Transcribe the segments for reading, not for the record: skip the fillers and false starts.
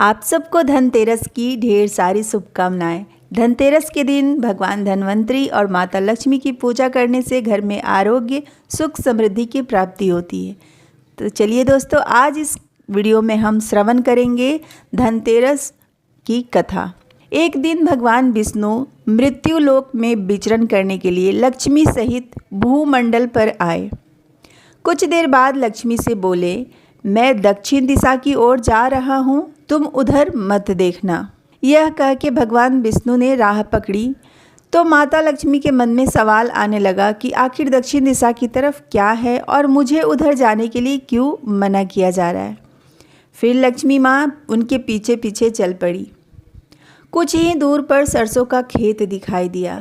आप सबको धनतेरस की ढेर सारी शुभकामनाएं। धनतेरस के दिन भगवान धन्वंतरी और माता लक्ष्मी की पूजा करने से घर में आरोग्य, सुख, समृद्धि की प्राप्ति होती है। तो चलिए दोस्तों, आज इस वीडियो में हम श्रवण करेंगे धनतेरस की कथा। एक दिन भगवान विष्णु मृत्युलोक में विचरण करने के लिए लक्ष्मी सहित भूमंडल पर आए। कुछ देर बाद लक्ष्मी से बोले, मैं दक्षिण दिशा की ओर जा रहा हूँ, तुम उधर मत देखना। यह कह के भगवान विष्णु ने राह पकड़ी तो माता लक्ष्मी के मन में सवाल आने लगा कि आखिर दक्षिण दिशा की तरफ क्या है और मुझे उधर जाने के लिए क्यों मना किया जा रहा है। फिर लक्ष्मी माँ उनके पीछे पीछे चल पड़ी। कुछ ही दूर पर सरसों का खेत दिखाई दिया।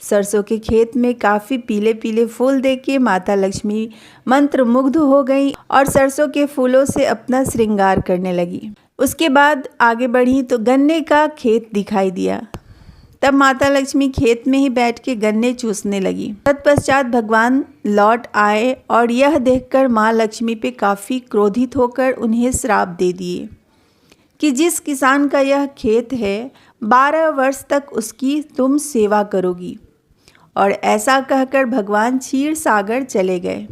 सरसों के खेत में काफ़ी पीले पीले फूल देख के माता लक्ष्मी मंत्रमुग्ध हो गई और सरसों के फूलों से अपना श्रृंगार करने लगी। उसके बाद आगे बढ़ी तो गन्ने का खेत दिखाई दिया। तब माता लक्ष्मी खेत में ही बैठ के गन्ने चूसने लगी। तत्पश्चात भगवान लौट आए और यह देखकर माँ लक्ष्मी पे काफ़ी क्रोधित होकर उन्हें श्राप दे दिए कि जिस किसान का यह खेत है 12 वर्ष तक उसकी तुम सेवा करोगी। और ऐसा कहकर भगवान क्षीर सागर चले गए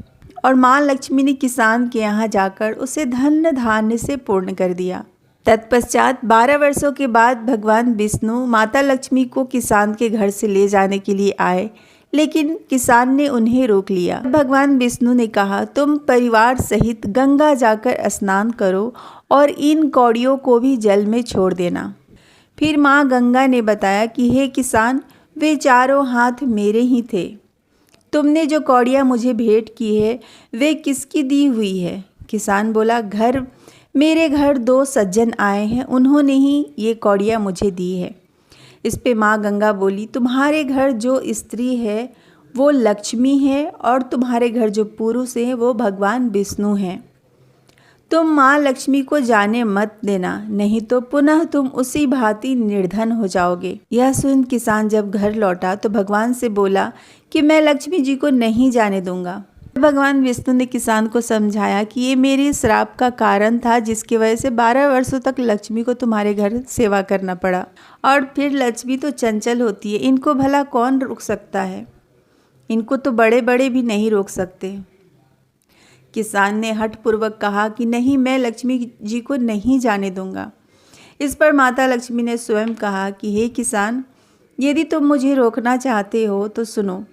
और माँ लक्ष्मी ने किसान के यहाँ जाकर उसे धन धान्य से पूर्ण कर दिया। तत्पश्चात 12 वर्षों के बाद भगवान विष्णु माता लक्ष्मी को किसान के घर से ले जाने के लिए आए, लेकिन किसान ने उन्हें रोक लिया। भगवान विष्णु ने कहा, तुम परिवार सहित गंगा जाकर स्नान करो और इन कौड़ियों को भी जल में छोड़ देना। फिर माँ गंगा ने बताया कि हे किसान, वे चारों हाथ मेरे ही थे। तुमने जो कौड़ियाँ मुझे भेंट की है वे किसकी दी हुई है। किसान बोला, मेरे घर 2 सज्जन आए हैं, उन्होंने ही ये कौड़ियाँ मुझे दी है। इस पे माँ गंगा बोली, तुम्हारे घर जो स्त्री है वो लक्ष्मी है और तुम्हारे घर जो पुरुष है वो भगवान विष्णु हैं। तुम माँ लक्ष्मी को जाने मत देना, नहीं तो पुनः तुम उसी भांति निर्धन हो जाओगे। यह सुन किसान जब घर लौटा तो भगवान से बोला कि मैं लक्ष्मी जी को नहीं जाने दूंगा। भगवान विष्णु ने किसान को समझाया कि ये मेरी श्राप का कारण था, जिसकी वजह से 12 वर्षों तक लक्ष्मी को तुम्हारे घर सेवा करना पड़ा। और फिर लक्ष्मी तो चंचल होती है, इनको भला कौन रोक सकता है, इनको तो बड़े बड़े भी नहीं रोक सकते। किसान ने हठपूर्वक कहा कि नहीं, मैं लक्ष्मी जी को नहीं जाने दूंगा। इस पर माता लक्ष्मी ने स्वयं कहा कि हे किसान, यदि तुम मुझे रोकना चाहते हो तो सुनो,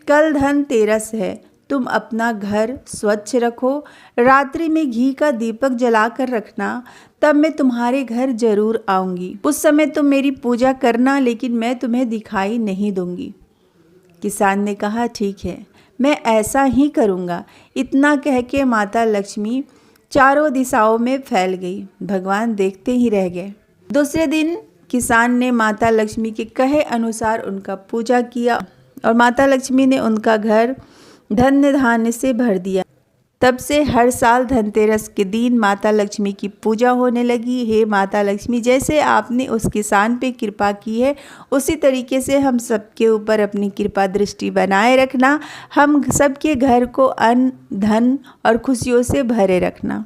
कल धनतेरस है, तुम अपना घर स्वच्छ रखो, रात्रि में घी का दीपक जलाकर रखना, तब मैं तुम्हारे घर जरूर आऊँगी। उस समय तुम मेरी पूजा करना, लेकिन मैं तुम्हें दिखाई नहीं दूंगी। किसान ने कहा, ठीक है, मैं ऐसा ही करूँगा। इतना कह के माता लक्ष्मी चारों दिशाओं में फैल गई। भगवान देखते ही रह गए। दूसरे दिन किसान ने माता लक्ष्मी के कहे अनुसार उनका पूजा किया और माता लक्ष्मी ने उनका घर धन्य धान्य से भर दिया। तब से हर साल धनतेरस के दिन माता लक्ष्मी की पूजा होने लगी। हे माता लक्ष्मी, जैसे आपने उस किसान पे कृपा की है, उसी तरीके से हम सबके ऊपर अपनी कृपा दृष्टि बनाए रखना। हम सबके घर को अन्न, धन और खुशियों से भरे रखना।